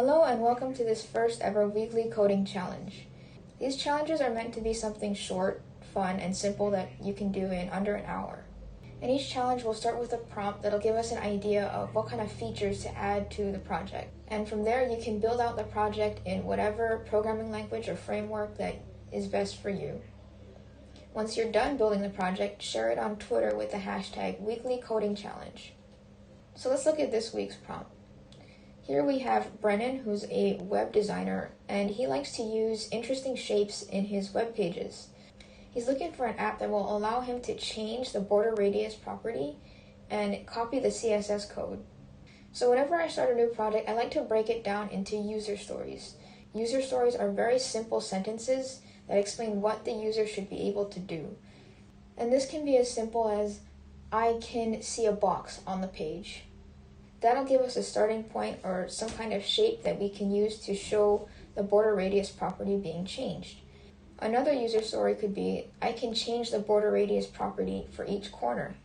Hello and welcome to this first ever weekly coding challenge. These challenges are meant to be something short, fun, and simple that you can do in under an hour. And each challenge will start with a prompt that'll give us an idea of what kind of features to add to the project. And from there you can build out the project in whatever programming language or framework that is best for you. Once you're done building the project, share it on Twitter with the hashtag #WeeklyCodingChallenge. So let's look at this week's prompt. Here we have Brennan, who's a web designer, and he likes to use interesting shapes in his web pages. He's looking for an app that will allow him to change the border radius property and copy the CSS code. So whenever I start a new project, I like to break it down into user stories. User stories are very simple sentences that explain what the user should be able to do. And this can be as simple as, I can see a box on the page. That'll give us a starting point or some kind of shape that we can use to show the border radius property being changed. Another user story could be, I can change the border radius property for each corner.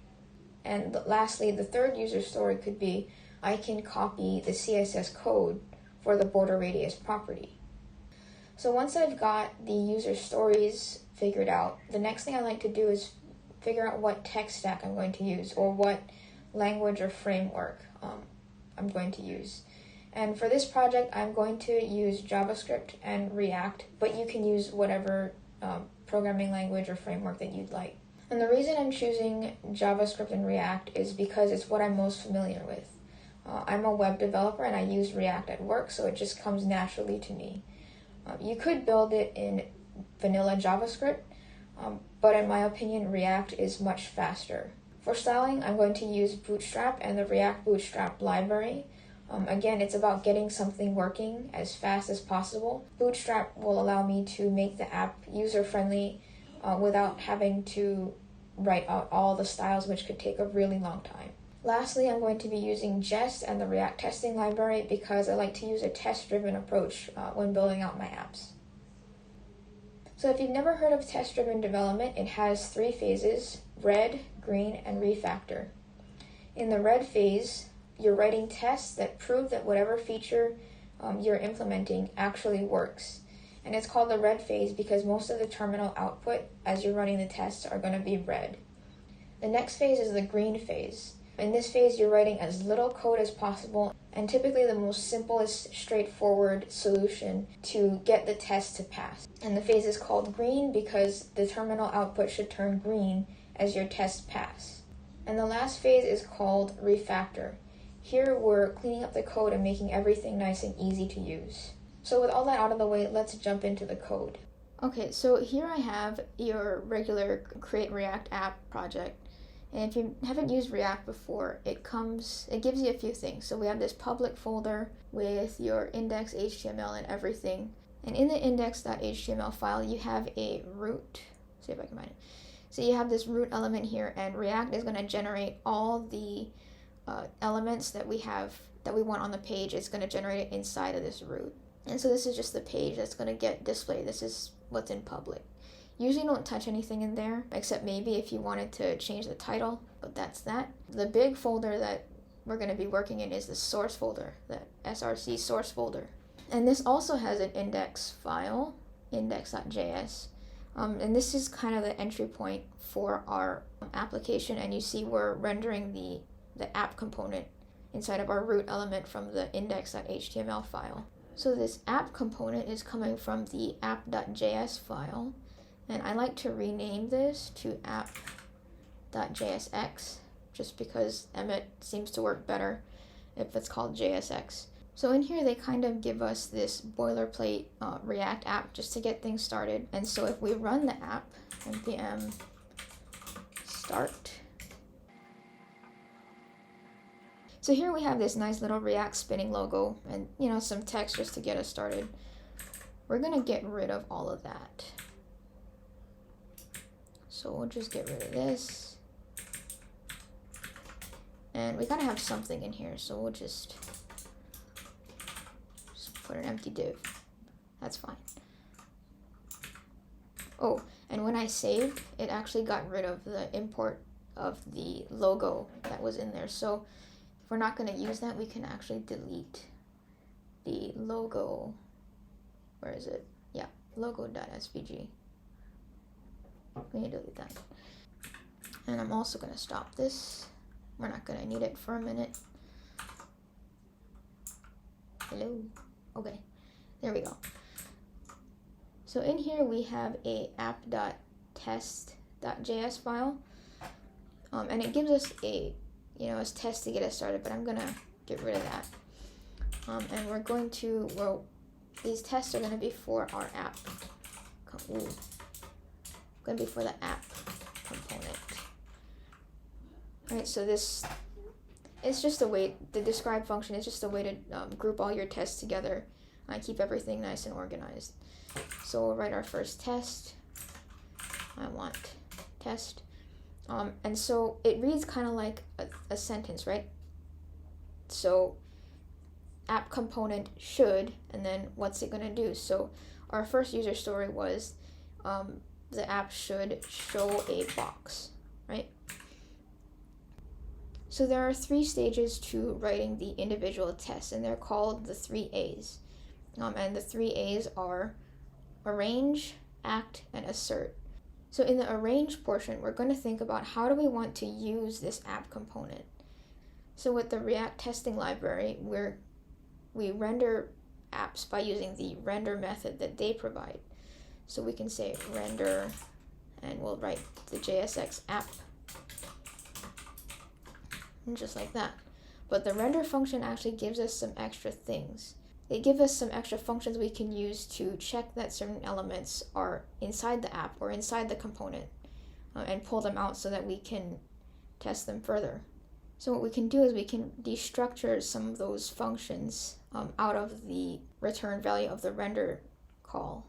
And lastly, the third user story could be, I can copy the CSS code for the border radius property. So once I've got the user stories figured out, the next thing I like to do is figure out what tech stack I'm going to use or what language or framework I'm going to use. And for this project, I'm going to use JavaScript and React, but you can use whatever programming language or framework that you'd like. And the reason I'm choosing JavaScript and React is because it's what I'm most familiar with. I'm a web developer and I use React at work, so it just comes naturally to me. You could build it in vanilla JavaScript, but in my opinion, React is much faster. For styling, I'm going to use Bootstrap and the React Bootstrap library. Again, it's about getting something working as fast as possible. Bootstrap will allow me to make the app user-friendly without having to write out all the styles, which could take a really long time. Lastly, I'm going to be using Jest and the React testing library because I like to use a test-driven approach when building out my apps. So if you've never heard of test-driven development, it has 3 phases: red, green, and refactor. In the red phase, you're writing tests that prove that whatever feature you're implementing actually works. And it's called the red phase because most of the terminal output as you're running the tests are going to be red. The next phase is the green phase. In this phase, you're writing as little code as possible and typically the most simplest, straightforward solution to get the test to pass. And the phase is called green because the terminal output should turn green as your tests pass. And the last phase is called refactor. Here we're cleaning up the code and making everything nice and easy to use. So with all that out of the way, let's jump into the code. Okay, so here I have your regular Create React app project. And if you haven't used React before, it gives you a few things. So we have this public folder with your index.html and everything. And in the index.html file, you have a root. See if I can find it. So you have this root element here, and React is going to generate all the elements that we want on the page. It's going to generate it inside of this root. And so this is just the page that's going to get displayed. This is what's in public. Usually don't touch anything in there, except maybe if you wanted to change the title, but that's that. The big folder that we're going to be working in is the source folder, the src source folder. And this also has an index file, index.js. And this is kind of the entry point for our application, and you see we're rendering the app component inside of our root element from the index.html file. So this app component is coming from the app.js file. And I like to rename this to app.jsx just because Emmet seems to work better if it's called JSX. So in here they kind of give us this boilerplate React app just to get things started. And so if we run the app, npm start. So here we have this nice little React spinning logo and some text just to get us started. We're going to get rid of all of that. So we'll just get rid of this. And we gotta have something in here, so we'll just put an empty div. That's fine. Oh, and when I saved, it actually got rid of the import of the logo that was in there. So if we're not gonna use that, we can actually delete the logo, where is it? Yeah, logo.svg. We need to delete that. And I'm also going to stop this. We're not going to need it for a minute. Hello. Okay, there we go. So in here we have a app.test.js file. And it gives us a, as test to get us started, but I'm going to get rid of that. And we're going to, these tests are going to be for our app. Going to be for the app component. All right, so this, it's just a way, the describe function is just a way to group all your tests together and keep everything nice and organized. So we'll write our first test. I want test. And so it reads kind of like a sentence, right? So app component should, and then what's it going to do? So our first user story was the app should show a box, right? So there are 3 stages to writing the individual tests, and they're called the 3 A's. And the 3 A's are arrange, act, and assert. So in the arrange portion, we're going to think about how do we want to use this app component. So with the React testing library, we render apps by using the render method that they provide. So we can say render, and we'll write the JSX app, and just like that. But the render function actually gives us some extra things. They give us some extra functions we can use to check that certain elements are inside the app or inside the component and pull them out so that we can test them further. So what we can do is we can destructure some of those functions out of the return value of the render call.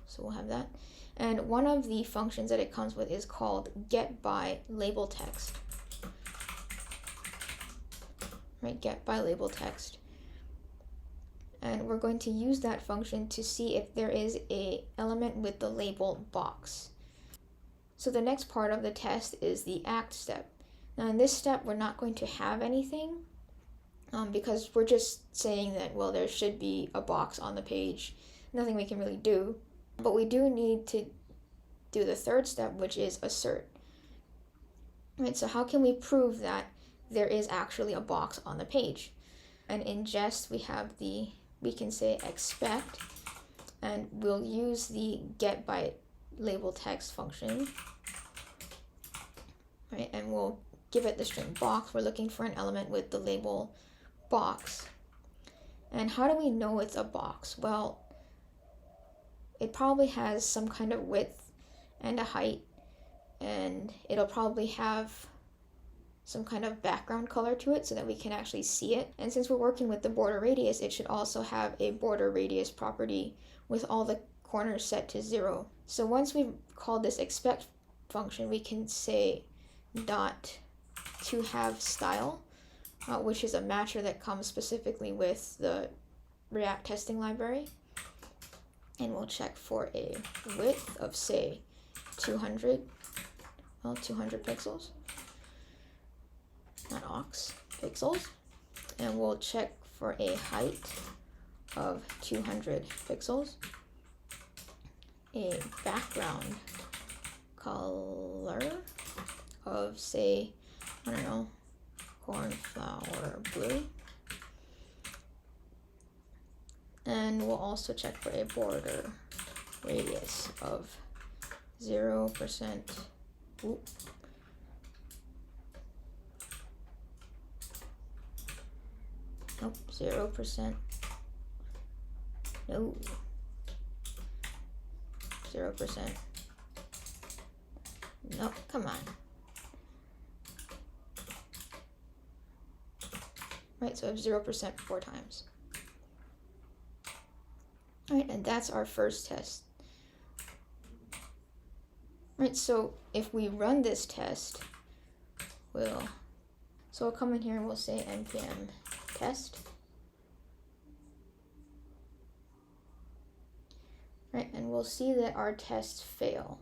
So we'll have that. And one of the functions that it comes with is called get by label text. Right, get by label text. And we're going to use that function to see if there is an element with the label box. So the next part of the test is the act step. Now in this step, we're not going to have anything because we're just saying that, well, there should be a box on the page. Nothing we can really do. But we do need to do the third step, which is assert. Right, so how can we prove that there is actually a box on the page? And in jest, we can say expect, and we'll use the get by label text function, right? And we'll give it the string box. We're looking for an element with the label box. And how do we know it's a box? Well, it probably has some kind of width and a height, and it'll probably have some kind of background color to it so that we can actually see it. And since we're working with the border radius, it should also have a border radius property with all the corners set to 0. So once we've called this expect function, we can say dot to have style, which is a matcher that comes specifically with the React testing library. And we'll check for a width of, say, 200 pixels. Not ox, pixels. And we'll check for a height of 200 pixels. A background color of, say, I don't know, cornflower blue. And we'll also check for a border radius of 0%. Nope, 0%. No. 0%. No, come on. Right, so I have 0% 4 times. Alright, and that's our first test. Right, so if we run this test, we'll come in here and we'll say npm test. Right, and we'll see that our tests fail.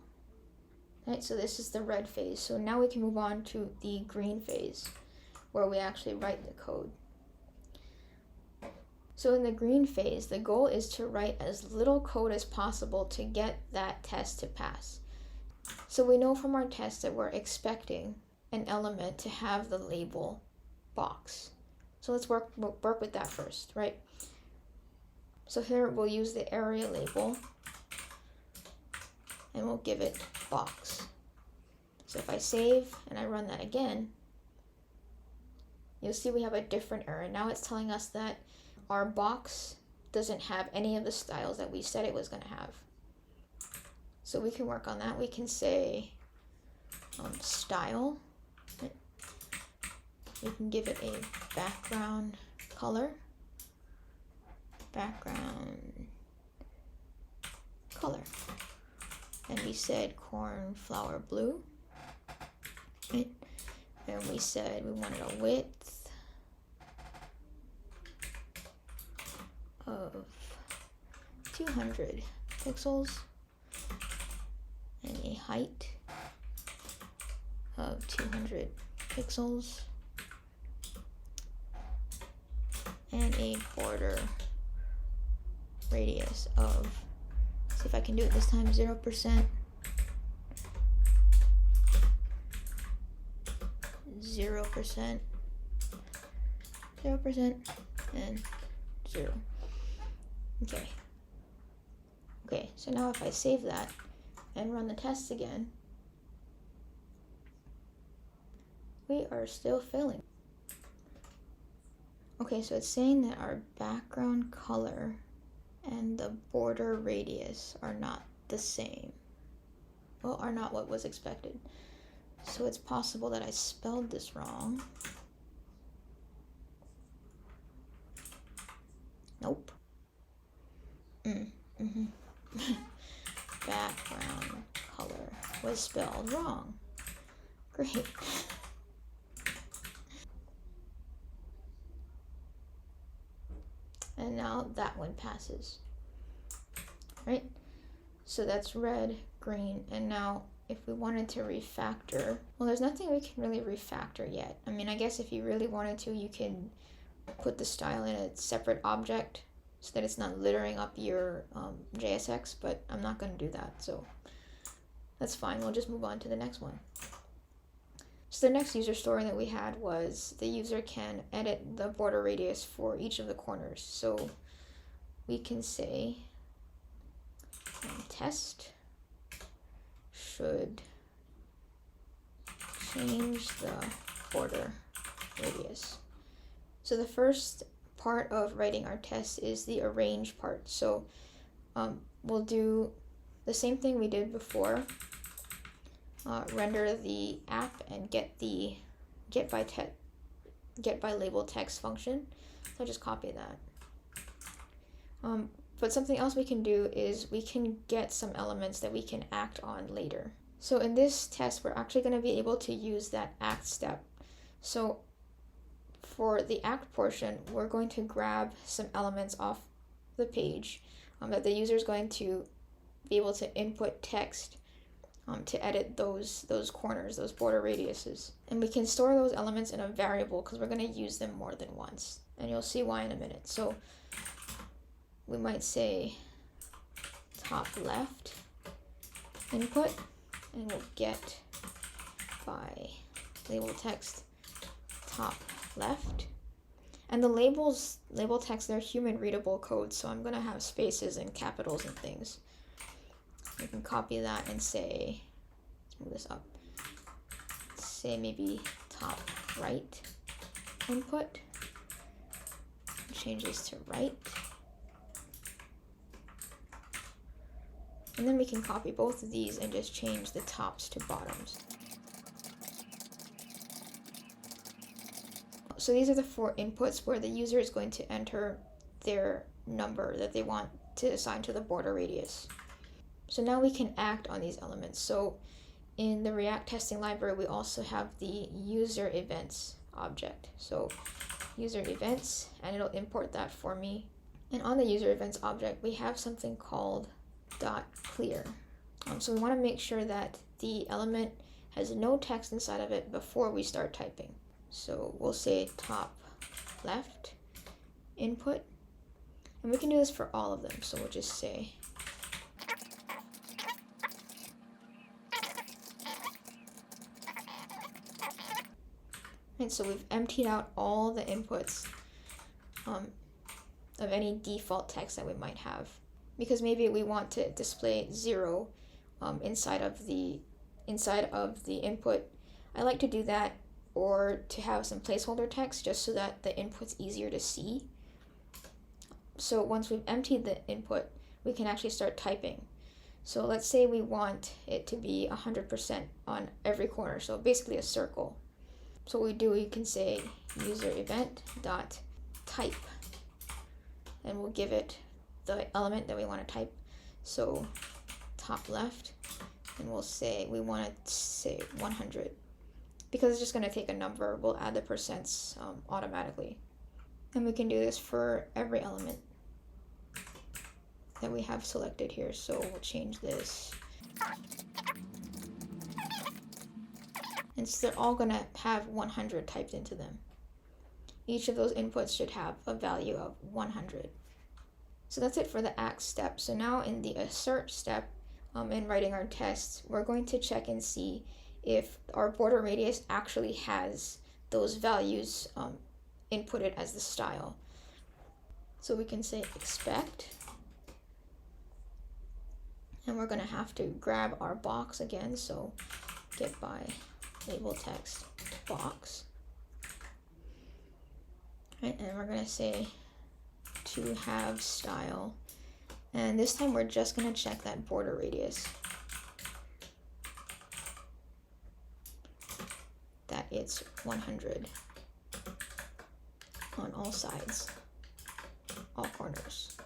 Right, so this is the red phase. So now we can move on to the green phase, where we actually write the code. So in the green phase, the goal is to write as little code as possible to get that test to pass. So we know from our test that we're expecting an element to have the label box. So let's work with that first, right? So here we'll use the area label and we'll give it box. So if I save and I run that again, you'll see we have a different error. Now it's telling us that our box doesn't have any of the styles that we said it was going to have. So we can work on that. We can say style. We can give it a background color. And we said cornflower blue. Right? And we said we wanted a width of 200 pixels and a height of 200 pixels and a border radius of, see if I can do it this time, 0%, 0%, 0%, and 0. Okay, so now if I save that and run the tests again, we are still failing. Okay, so it's saying that our background color and the border radius are not the same. Well, are not what was expected. So it's possible that I spelled this wrong. Nope. Background color was spelled wrong. Great. And now that one passes. Right? So that's red, green, and now if we wanted to refactor, well, there's nothing we can really refactor yet. I mean, I guess if you really wanted to, you can put the style in a separate object so that it's not littering up your JSX, but I'm not going to do that, so that's fine. We'll just move on to the next one. So the next user story that we had was the user can edit the border radius for each of the corners. So we can say test should change the border radius. So the first part of writing our test is the arrange part. So we'll do the same thing we did before. Render the app and get the get by label text function. So I'll just copy that. But something else we can do is we can get some elements that we can act on later. So in this test, we're actually going to be able to use that act step. So for the act portion, we're going to grab some elements off the page that the user is going to be able to input text to edit those corners, those border radiuses. And we can store those elements in a variable because we're going to use them more than once. And you'll see why in a minute. So we might say top left input, and we'll get by label text top left. And the label text, they're human readable code, so I'm going to have spaces and capitals and things. We can copy that and say, let's move this up, say maybe top right input, change this to right, and then we can copy both of these and just change the tops to bottoms. So these are the 4 inputs where the user is going to enter their number that they want to assign to the border radius. So now we can act on these elements. So in the React testing library, we also have the user events object. So user events, and it'll import that for me. And on the user events object, we have something called .clear. So we want to make sure that the element has no text inside of it before we start typing. So we'll say top left input, And we can do this for all of them. So we'll just say so we've emptied out all the inputs of any default text that we might have, because maybe we want to display 0 inside of the input. I like to do that, or to have some placeholder text just so that the input's easier to see. So once we've emptied the input, we can actually start typing. So let's say we want it to be 100% on every corner, so basically a circle. So what we do, we can say user event dot type, and we'll give it the element that we want to type. So top left, and we'll say we want to say 100. Because it's just going to take a number, we'll add the percents automatically. And we can do this for every element that we have selected here. So we'll change this. And so they're all going to have 100 typed into them. Each of those inputs should have a value of 100. So that's it for the act step. So now in the assert step, in writing our tests, we're going to check and see if our border radius actually has those values inputted as the style. So we can say expect, and we're going to have to grab our box again. So get by label text box, right? And we're going to say to have style, and this time we're just going to check that border radius, that it's 100 on all sides, all corners.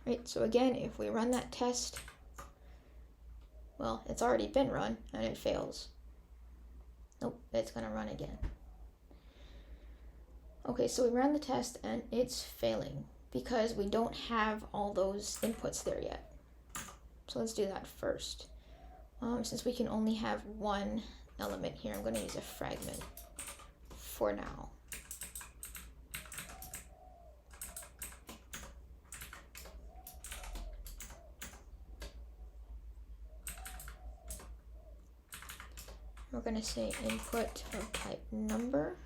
Right, so again, if we run that test, well, it's already been run and it fails. Nope, it's gonna run again. Okay, so we ran the test and it's failing because we don't have all those inputs there yet. So let's do that first. Since we can only have one element here, I'm gonna use a fragment for now. We're going to say input of type number,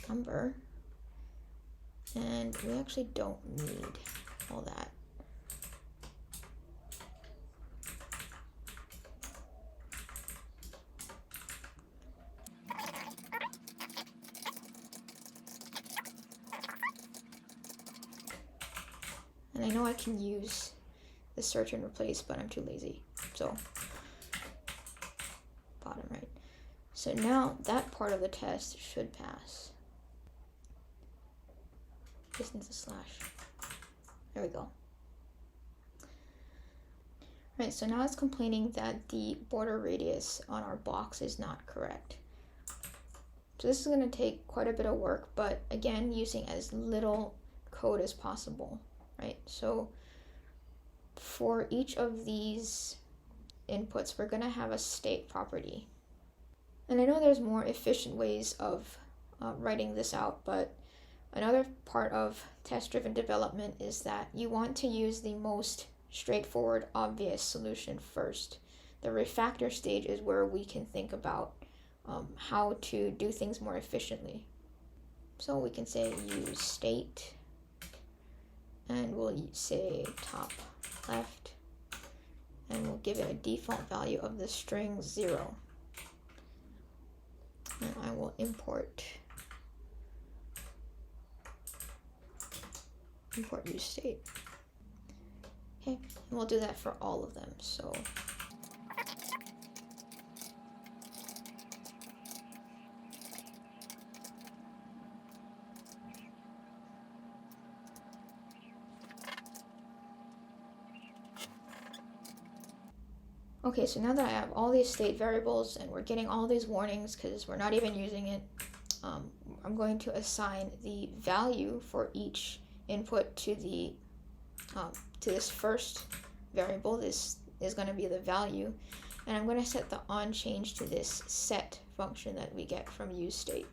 number, and we actually don't need all that. And I know I can use the search and replace, but I'm too lazy. So bottom right. So now that part of the test should pass. Just needs a slash. There we go. Right, so now it's complaining that the border radius on our box is not correct. So this is going to take quite a bit of work, but again, using as little code as possible, right? So for each of these inputs, we're going to have a state property. And I know there's more efficient ways of writing this out, but another part of test-driven development is that you want to use the most straightforward, obvious solution first. The refactor stage is where we can think about how to do things more efficiently. So we can say use state, and we'll say top left, and we'll give it a default value of the string 0. And I will import use state. Okay, and we'll do that for all of them. So okay, so now that I have all these state variables and we're getting all these warnings because we're not even using it, I'm going to assign the value for each input to the to this first variable. This is going to be the value, And I'm going to set the on change to this set function that we get from useState.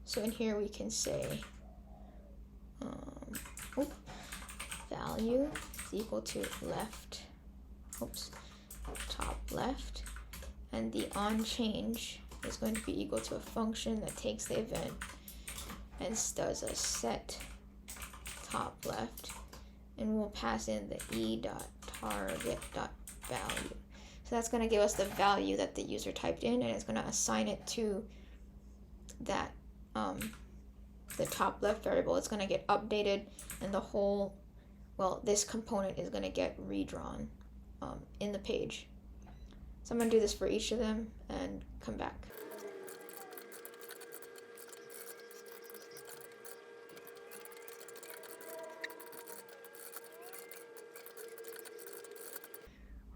So in here we can say value is equal to left, top left, and the on change is going to be equal to a function that takes the event and does a set top left, and we'll pass in the e.target.value. So that's going to give us the value that the user typed in, and it's going to assign it to that the top left variable. It's going to get updated, and the whole, well, this component is going to get redrawn in the page. So I'm going to do this for each of them and come back.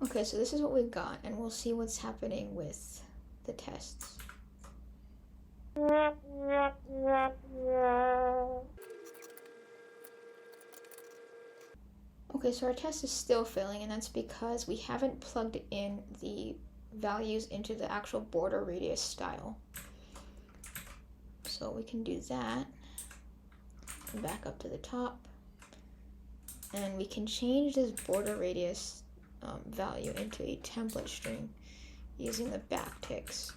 Okay, so this is what we've got, and we'll see what's happening with the tests. Okay, so our test is still failing, and that's because we haven't plugged in the values into the actual border radius style. So we can do that. Come back up to the top, and we can change this border radius value into a template string using the backticks.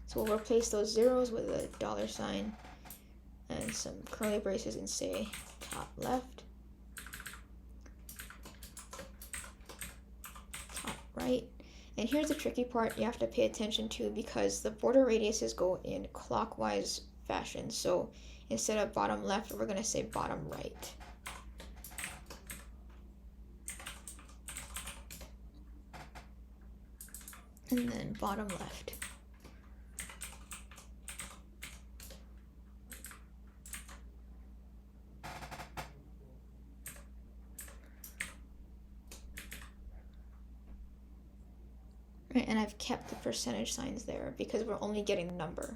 So we'll replace those zeros with a $sign and some curly braces and say top left, top right. And here's the tricky part you have to pay attention to, because the border radiuses go in clockwise fashion. So instead of bottom left, we're going to say bottom right. And then bottom left. Right, and I've kept the percentage signs there because we're only getting the number.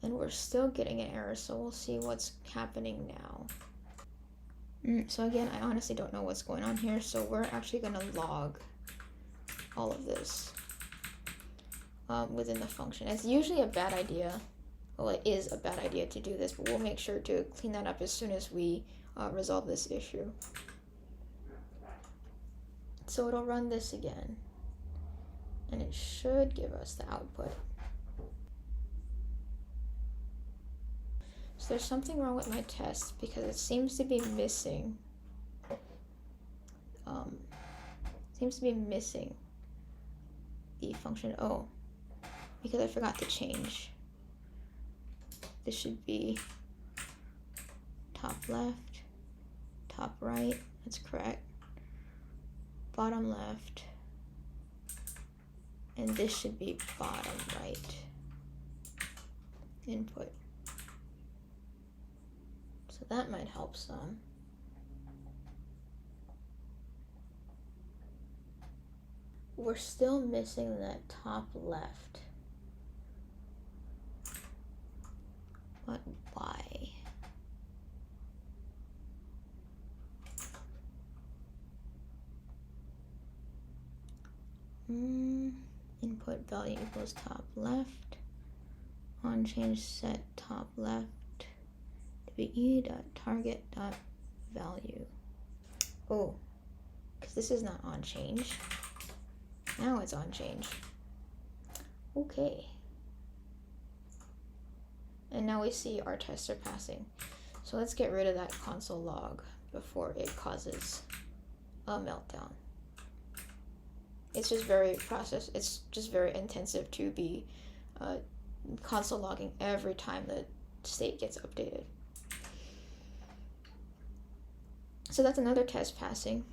And we're still getting an error, so we'll see what's happening now. So again, I honestly don't know what's going on here, so we're actually going to log all of this within the function. It's usually a bad idea. Well, it is a bad idea to do this, but we'll make sure to clean that up as soon as we resolve this issue. So it'll run this again, and it should give us the output. So there's something wrong with my test because it seems to be missing. The function O, because I forgot to change. This should be top left, top right, that's correct, bottom left, and this should be bottom right input. So that might help some. We're still missing that top left. But why? Input value equals top left. On change set top left to be e.target.value. Oh, because this is not on change. Now it's on change. Okay. And now we see our tests are passing. So let's get rid of that console log before it causes a meltdown. It's just very intensive to be console logging every time the state gets updated. So that's another test passing.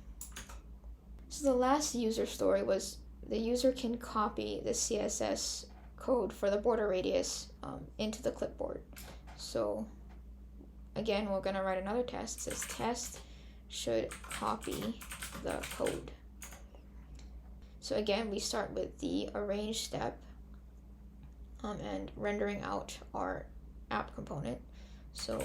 So the last user story was the user can copy the CSS code for the border radius into the clipboard. So again, we're going to write another test. It says test should copy the code. So again, we start with the arrange step and rendering out our app component. So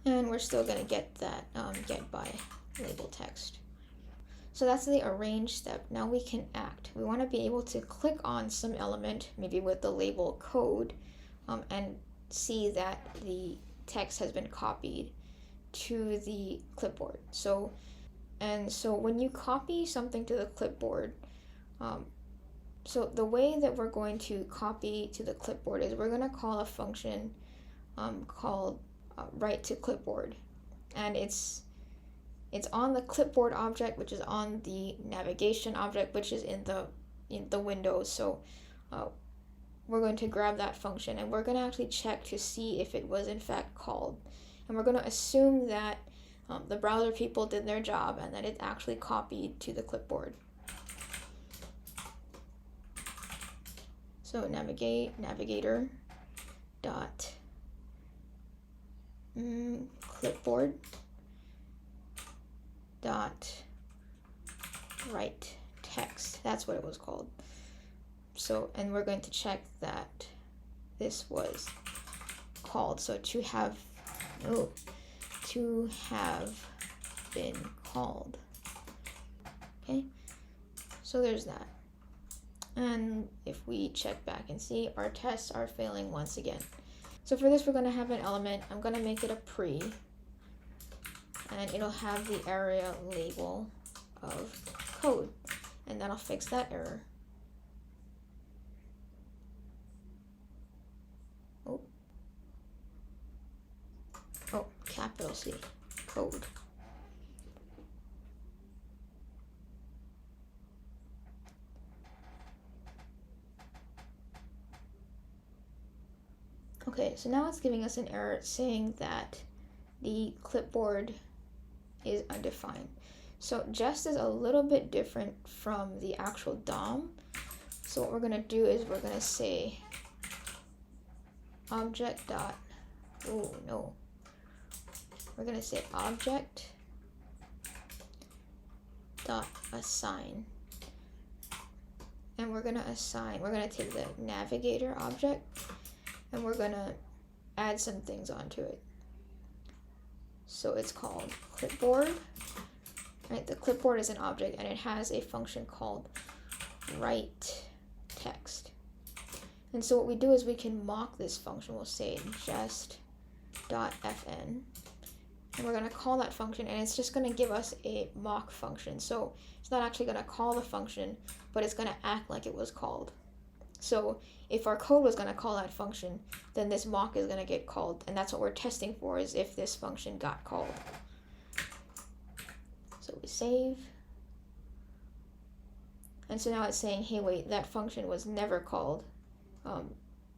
And we're still going to get that get by label text. So that's the arrange step. Now we can act. We want to be able to click on some element, maybe with the label code, and see that the text has been copied to the clipboard. So when you copy something to the clipboard, so the way that we're going to copy to the clipboard is we're going to call a function called write to clipboard, and it's on the clipboard object, which is on the navigation object, which is in the windows. So we're going to grab that function, and we're going to actually check to see if it was in fact called, and we're going to assume that the browser people did their job and that it actually copied to the clipboard. So navigator dot clipboard dot write text. That's what it was called. So, and we're going to check that this was called. So to have been called. Okay, so there's that. And if we check back and see, our tests are failing once again. So for this, we're going to have an element. I'm going to make it a pre, and it'll have the area label of code, and that'll fix that error. Oh, capital C, code. Okay, so now it's giving us an error saying that the clipboard is undefined. So jest is a little bit different from the actual DOM. So what we're going to do is we're going to say object dot, oh no, we're going to say object dot assign, and we're going to take the navigator object, and we're going to add some things onto it. So it's called clipboard, right? The clipboard is an object, and it has a function called write text. And so what we do is we can mock this function. We'll say jest.fn, and we're going to call that function, and it's just going to give us a mock function. So it's not actually going to call the function, but it's going to act like it was called. So if our code was going to call that function, then this mock is going to get called, and that's what we're testing for, is if this function got called. So we save, and so now it's saying, hey, wait, that function was never called.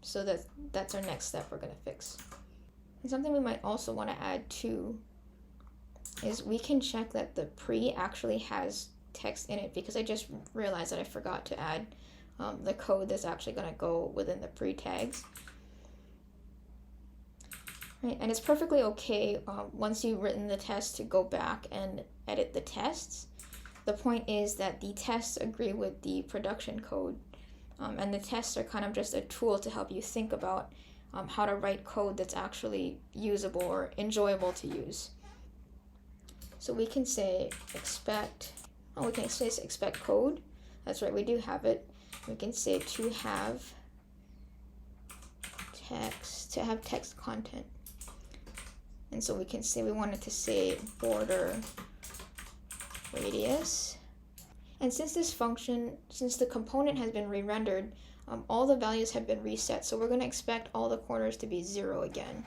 So that's our next step we're going to fix. And something we might also want to add too is we can check that the pre actually has text in it, because I just realized that I forgot to add the code that's actually going to go within the pre tags. Right, and it's perfectly okay once you've written the test to go back and edit the tests. The point is that the tests agree with the production code, and the tests are kind of just a tool to help you think about how to write code that's actually usable or enjoyable to use. So we can say expect code. That's right, we do have it. We can say to have text content. And so we can say we wanted to say border radius. And since the component has been re-rendered, all the values have been reset. So we're going to expect all the corners to be 0 again.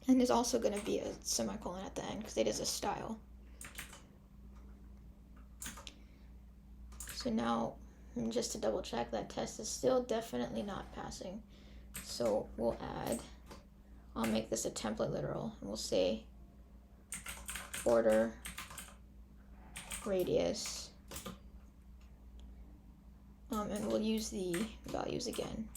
And there's also going to be a semicolon at the end because it is a style. So now, just to double check, that test is still definitely not passing. So I'll make this a template literal, and we'll say border radius, and we'll use the values again.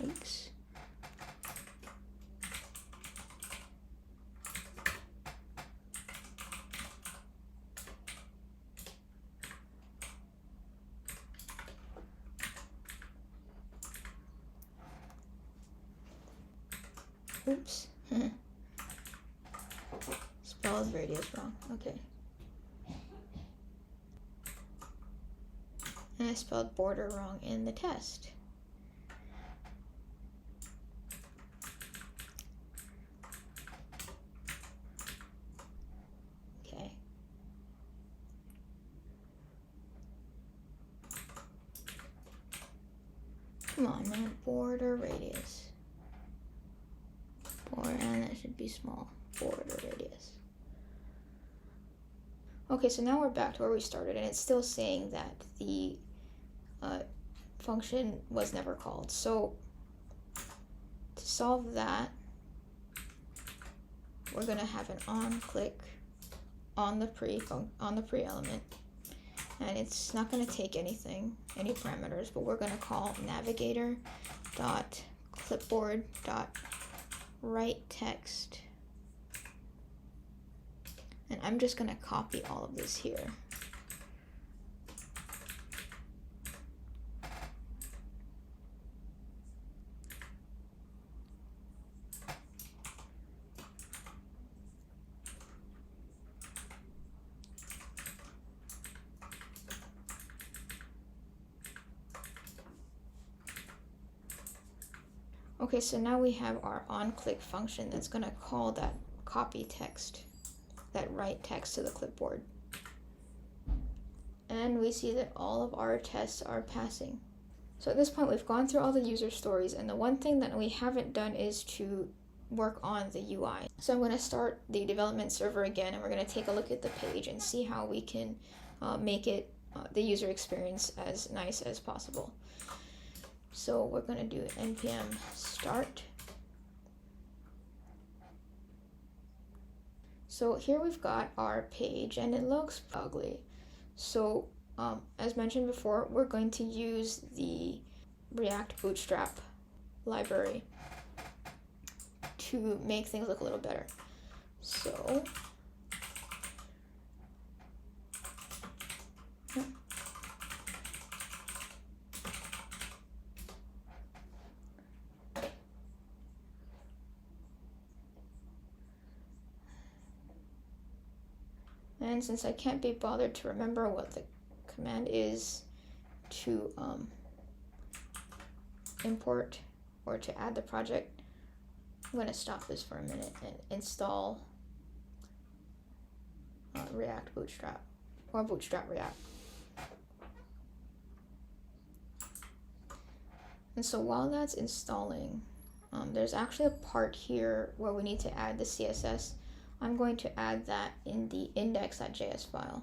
Oops. Oops. Spelled radius wrong. Okay. And I spelled border wrong in the test. Okay. Come on, man. Border radius. And that should be small. Border radius. Okay, so now we're back to where we started, and it's still saying that the function was never called. So to solve that, we're going to have an on click on the pre element, and it's not going to take any parameters, but we're going to call navigator dot clipboard dot write text, and I'm just going to copy all of this here. Okay, so now we have our onClick function that's going to call that copy text, that write text to the clipboard. And we see that all of our tests are passing. So at this point, we've gone through all the user stories, and the one thing that we haven't done is to work on the UI. So I'm going to start the development server again, and we're going to take a look at the page and see how we can make it the user experience as nice as possible. So we're going to do npm start. So here we've got our page, and it looks ugly. So as mentioned before, we're going to use the React Bootstrap library to make things look a little better. So and since I can't be bothered to remember what the command is to import or to add the project, I'm going to stop this for a minute and install React Bootstrap or Bootstrap React. And so while that's installing, there's actually a part here where we need to add the CSS. I'm going to add that in the index.js file.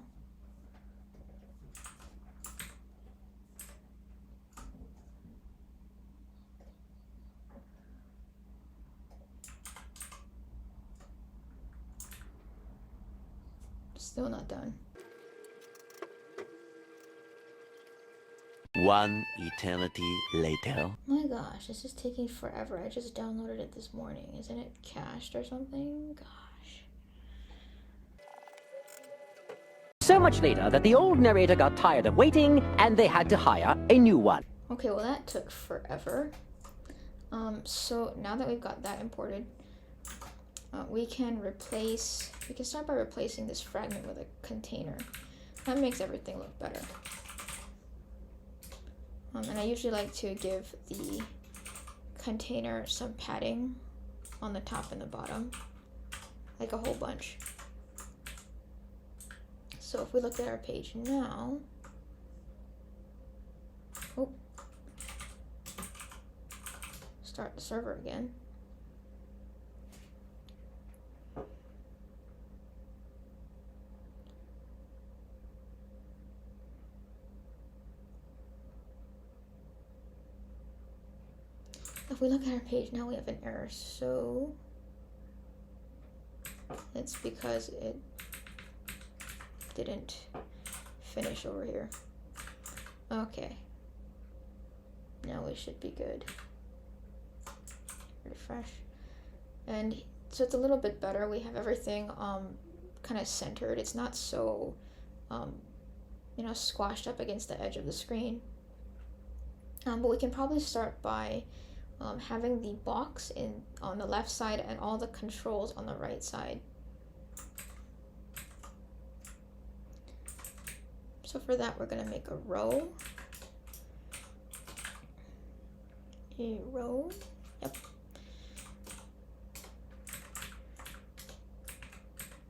Still not done. One eternity later. My gosh, this is taking forever. I just downloaded it this morning. Isn't it cached or something? Gosh. So much later that the old narrator got tired of waiting and they had to hire a new one. Okay, well that took forever. So now that we've got that imported, we can start by replacing this fragment with a container. That makes everything look better. And I usually like to give the container some padding on the top and the bottom, like a whole bunch. So if we look at our page now, start the server again. If we look at our page now, we have an error. So it's because it didn't finish over here. Okay. Now we should be good. refresh. And so it's a little bit better. We have everything kind of centered. It's not so squashed up against the edge of the screen. But we can probably start by having the box on the left side and all the controls on the right side. So for that, we're going to make a row. Yep.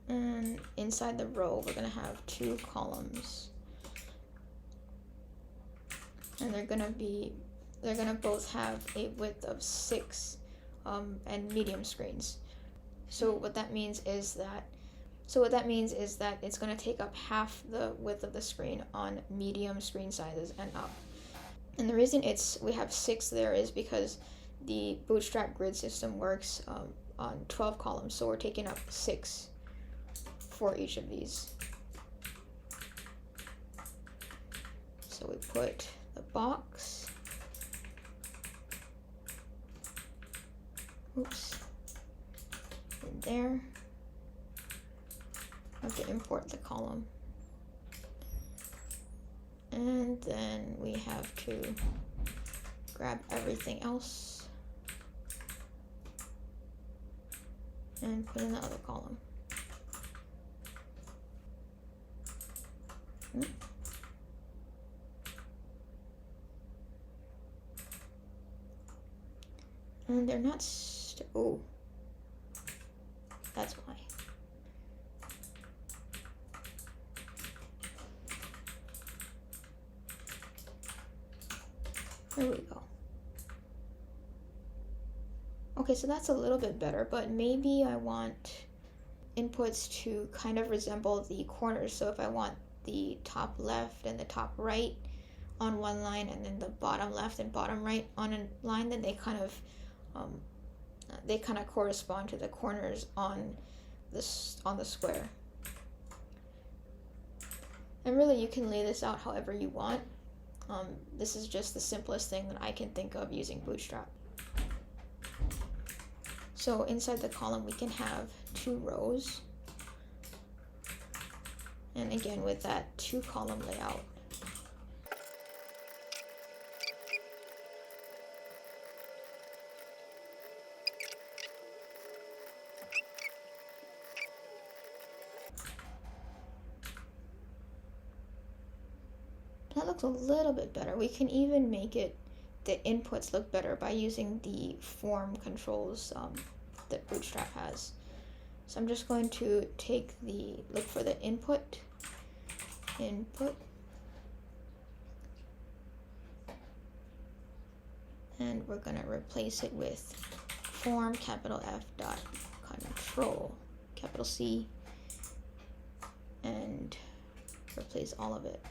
And inside the row, we're going to have 2 columns. And they're going to both have a width of 6 and medium screens. So what that means is that it's going to take up half the width of the screen on medium screen sizes and up. And the reason we have 6 there is because the Bootstrap grid system works on 12 columns, so we're taking up 6 for each of these. So we put the box, in there. I have to import the column. And then we have to grab everything else and put in the other column. And they're not oh, that's why. There we go. Okay, so that's a little bit better, but maybe I want inputs to kind of resemble the corners. So if I want the top left and the top right on one line, and then the bottom left and bottom right on a line, then they kind of correspond to the corners on the square. And really, you can lay this out however you want. This is just the simplest thing that I can think of using Bootstrap. So inside the column, we can have 2 rows. And again, with that 2-column layout. That looks a little bit better. We can even make the inputs look better by using the form controls that Bootstrap has. So I'm just going to look for the input, and we're going to replace it with form capital F dot control capital C, and replace all of it.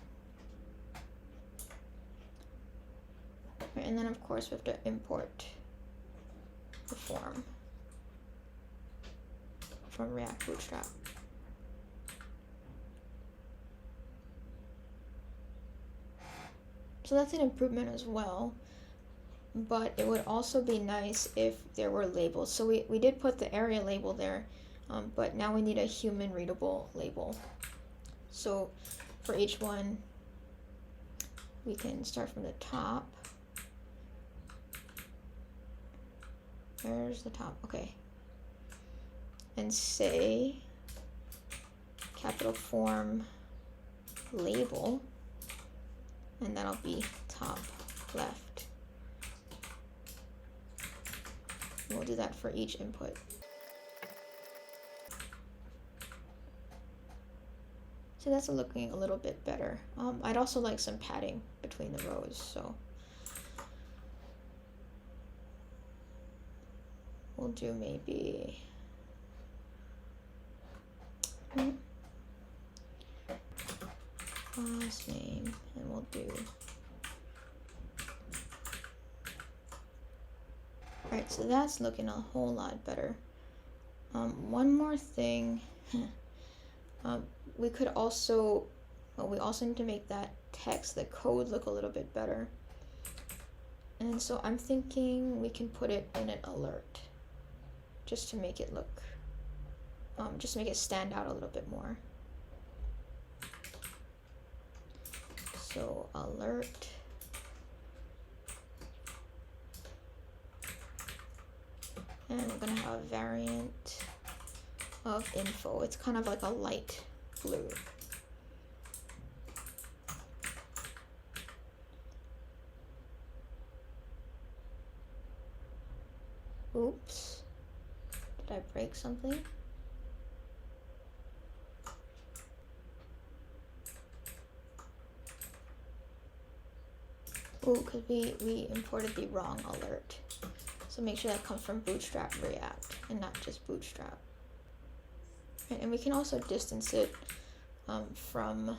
And then of course we have to import the form from React Bootstrap. So that's an improvement as well, but it would also be nice if there were labels. So we did put the area label there, but now we need a human readable label. So for each one, we can start from the top. Where's the top? Okay. And say capital form label, and that'll be top left. We'll do that for each input. So that's looking a little bit better. I'd also like some padding between the rows, so we'll do maybe class name, and we'll do. Alright, so that's looking a whole lot better. One more thing, we also need to make that text, the code, look a little bit better. And so I'm thinking we can put it in an alert, just to make it look, just make it stand out a little bit more. So alert. And I'm gonna have a variant of info. It's kind of like a light blue. Oops. Did I break something? Ooh, because we imported the wrong alert. So make sure that comes from Bootstrap React and not just Bootstrap. Right, and we can also distance it from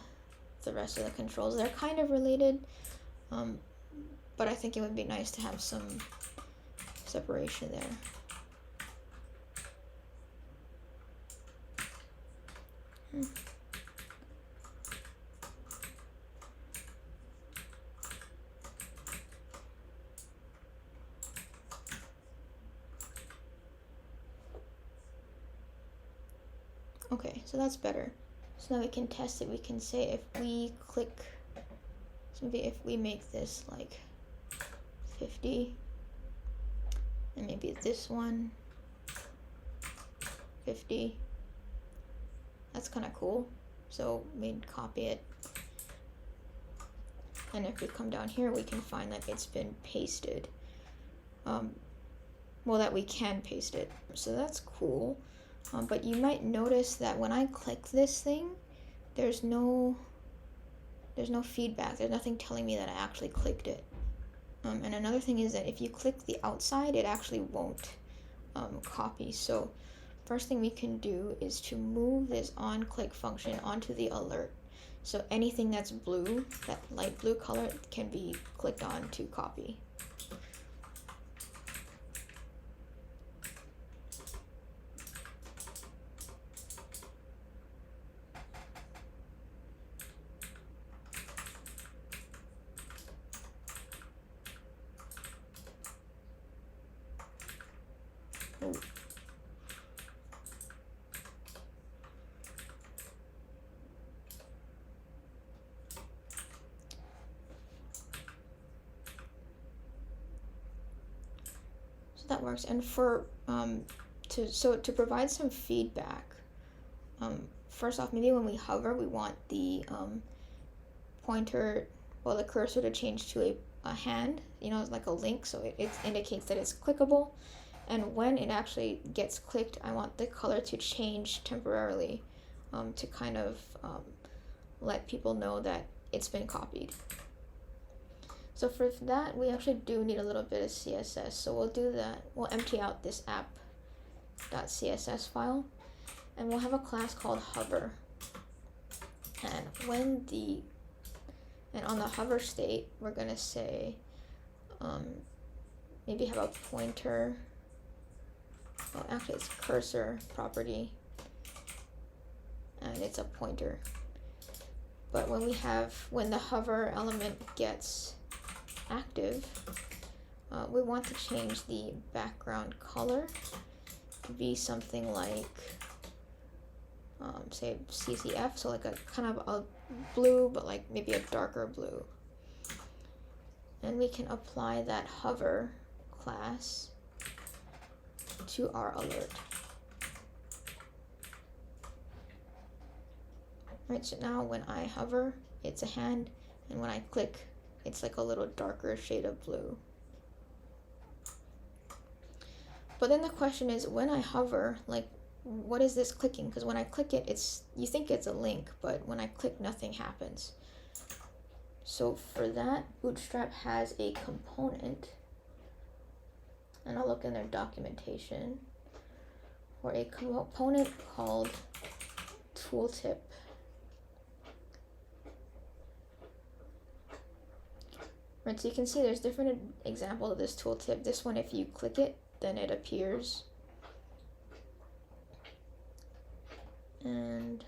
the rest of the controls. They're kind of related, but I think it would be nice to have some separation there. Okay, so that's better. So now we can test it. We can say if we click, so maybe if we make this like 50, and maybe this one 50. That's kind of cool. So we'd copy it. And if we come down here, we can find that it's been pasted. Well, that we can paste it. So that's cool. But you might notice that when I click this thing, there's no feedback. There's nothing telling me that I actually clicked it. And another thing is that if you click the outside, it actually won't copy. So first thing we can do is to move this onClick function onto the alert. So anything that's blue, that light blue color, can be clicked on to copy. Oh. So that works. And for to provide some feedback, first off, maybe when we hover, we want the pointer, well, the cursor to change to a hand, you know, like a link, so it indicates that it's clickable. And when it actually gets clicked, I want the color to change temporarily to kind of let people know that it's been copied. So for that, we actually do need a little bit of CSS. So we'll do that. We'll empty out this app.css file, and we'll have a class called hover. And on the hover state, we're gonna say maybe have a pointer. Well, actually, it's cursor property, and it's a pointer. But when the hover element gets active, we want to change the background color to be something like, say, CCF, so like a kind of a blue, but like maybe a darker blue. And we can apply that hover class to our alert. Right, so now when I hover, it's a hand, and when I click, it's like a little darker shade of blue. But then the question is, when I hover, like, what is this clicking? Because when I click it, you think it's a link, but when I click, nothing happens. So for that, Bootstrap has a component, and I'll look in their documentation for a component called tooltip. Right, so you can see there's different examples of this tooltip. This one, if you click it, then it appears. And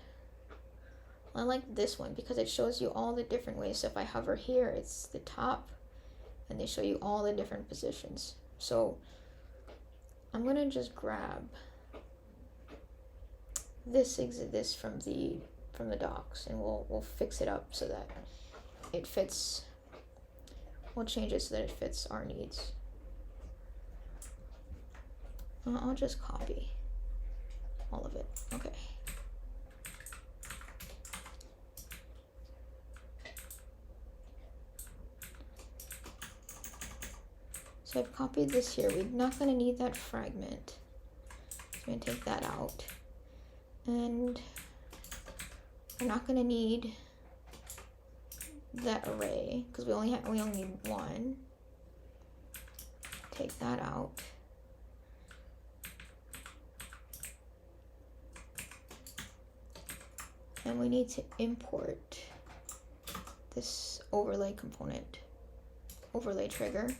I like this one because it shows you all the different ways. So if I hover here, it's the top, and they show you all the different positions. So I'm gonna just grab this from the docs, and we'll fix it up so that it fits. We'll change it so that it fits our needs. I'll just copy all of it. Okay. So I've copied this here. We're not going to need that fragment. So I'm going to take that out. And we're not going to need that array because we only need one. Take that out. And we need to import this overlay component, overlay trigger.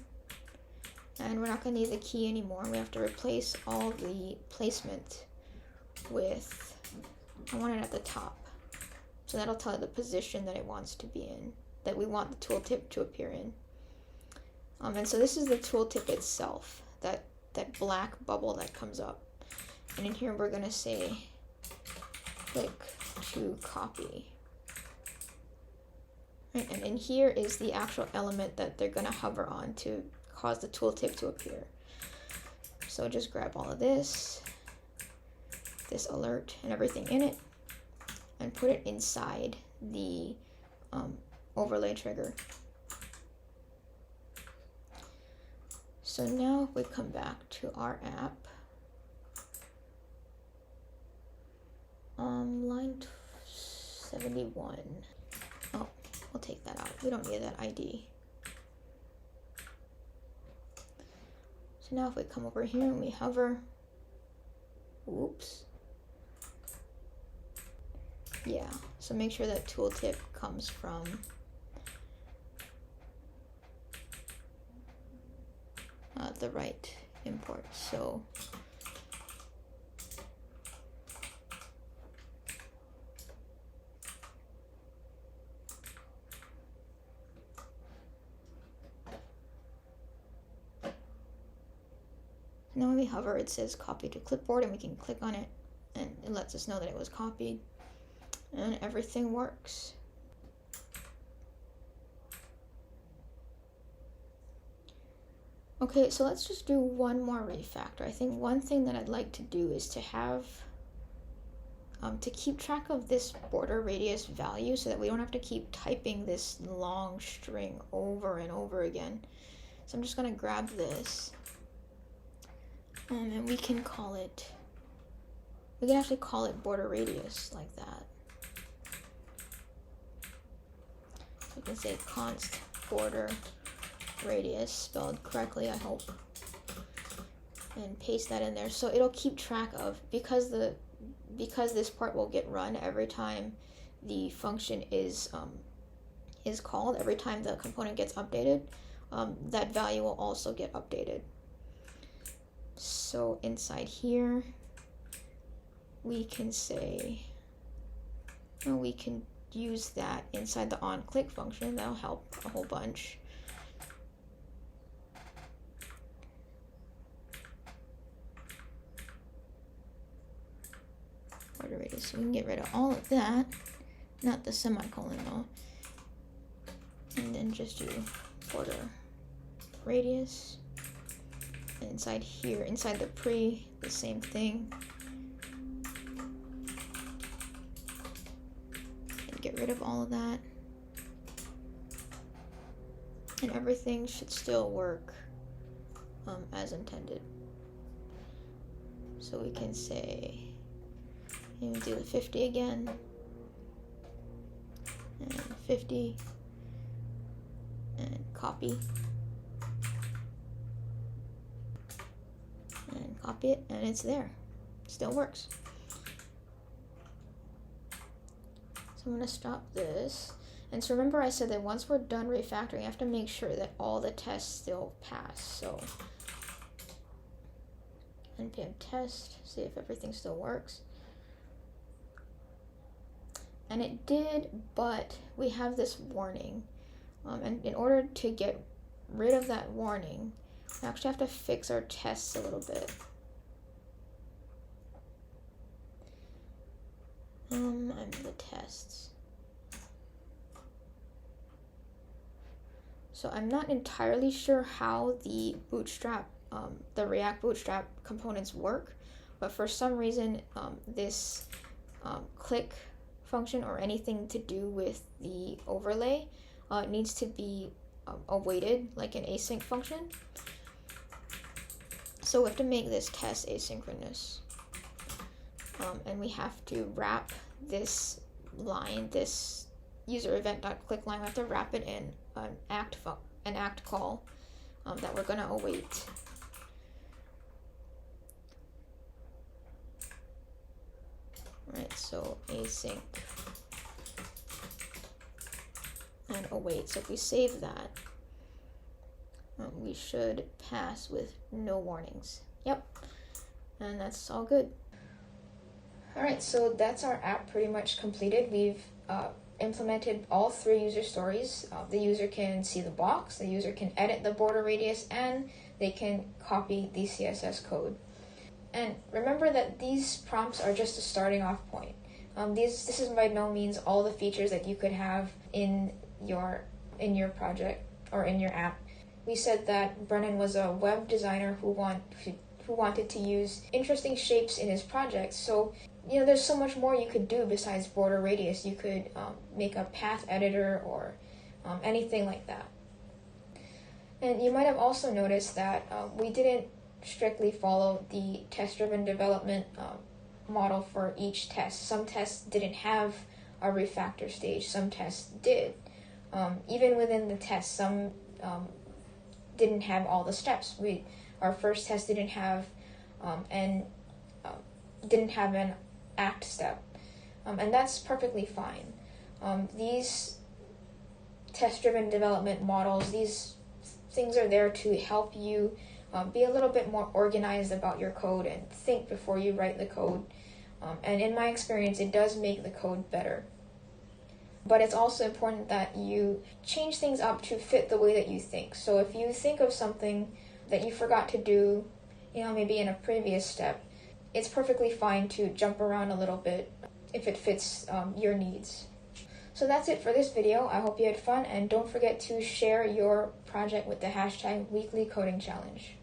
And we're not going to need the key anymore. We have to replace all the placement with, I want it at the top. So that'll tell it the position that it wants to be in, that we want the tooltip to appear in. And so this is the tooltip itself, that black bubble that comes up. And in here we're going to say, click to copy. Right, and in here is the actual element that they're going to hover on to cause the tooltip to appear. So just grab all of this alert and everything in it, and put it inside the overlay trigger. So now if we come back to our app, line 71. Oh, we'll take that out. We don't need that ID. So now if we come over here and we hover, whoops. Yeah, so make sure that tooltip comes from the right import. So now when we hover, it says copy to clipboard, and we can click on it and it lets us know that it was copied, and everything works. Okay, so let's just do one more refactor. I think one thing that I'd like to do is to have, to keep track of this border radius value so that we don't have to keep typing this long string over and over again. So I'm just gonna grab this, and we can call it, we can actually call it border radius like that. So we can say const border radius, spelled correctly, I hope, and paste that in there. So it'll keep track of, because this part will get run every time the function is called, every time the component gets updated, that value will also get updated. So inside here, we can say, we can use that inside the onClick function. That'll help a whole bunch. Border radius, so we can get rid of all of that, not the semicolon though, and then just do border radius. And inside here, inside the the same thing, and get rid of all of that, and everything should still work as intended. So we can say, and do the 50 again, and 50, and copy, and copy it, and it's there. Still works. So I'm going to stop this. And so remember I said that once we're done refactoring, you have to make sure that all the tests still pass. So npm test, see if everything still works. And it did, but we have this warning. And in order to get rid of that warning, we actually have to fix our tests a little bit. I'm the tests. So I'm not entirely sure how the Bootstrap, the React Bootstrap components work, but for some reason, this click function or anything to do with the overlay needs to be awaited, like an async function. So we have to make this test asynchronous. And we have to wrap this line, this user event.click line, we have to wrap it in an act call that we're going to await. Right, so async and await. So if we save that, we should pass with no warnings. Yep, and that's all good. Alright, so that's our app pretty much completed. We've implemented all 3 user stories. The user can see the box, the user can edit the border radius, and they can copy the CSS code. And remember that these prompts are just a starting off point. This is by no means all the features that you could have in your project or in your app. We said that Brennan was a web designer who wanted to use interesting shapes in his project. So, there's so much more you could do besides border radius. You could make a path editor or anything like that. And you might have also noticed that we didn't strictly follow the test-driven development model for each test. Some tests didn't have a refactor stage. Some tests did. Even within the test, some didn't have all the steps. Our first test didn't have an act step, and that's perfectly fine. These test-driven development models, these things are there to help you be a little bit more organized about your code and think before you write the code. And in my experience, it does make the code better. But it's also important that you change things up to fit the way that you think. So if you think of something that you forgot to do, maybe in a previous step, it's perfectly fine to jump around a little bit if it fits your needs. So that's it for this video. I hope you had fun, and don't forget to share your project with the hashtag weeklycodingchallenge.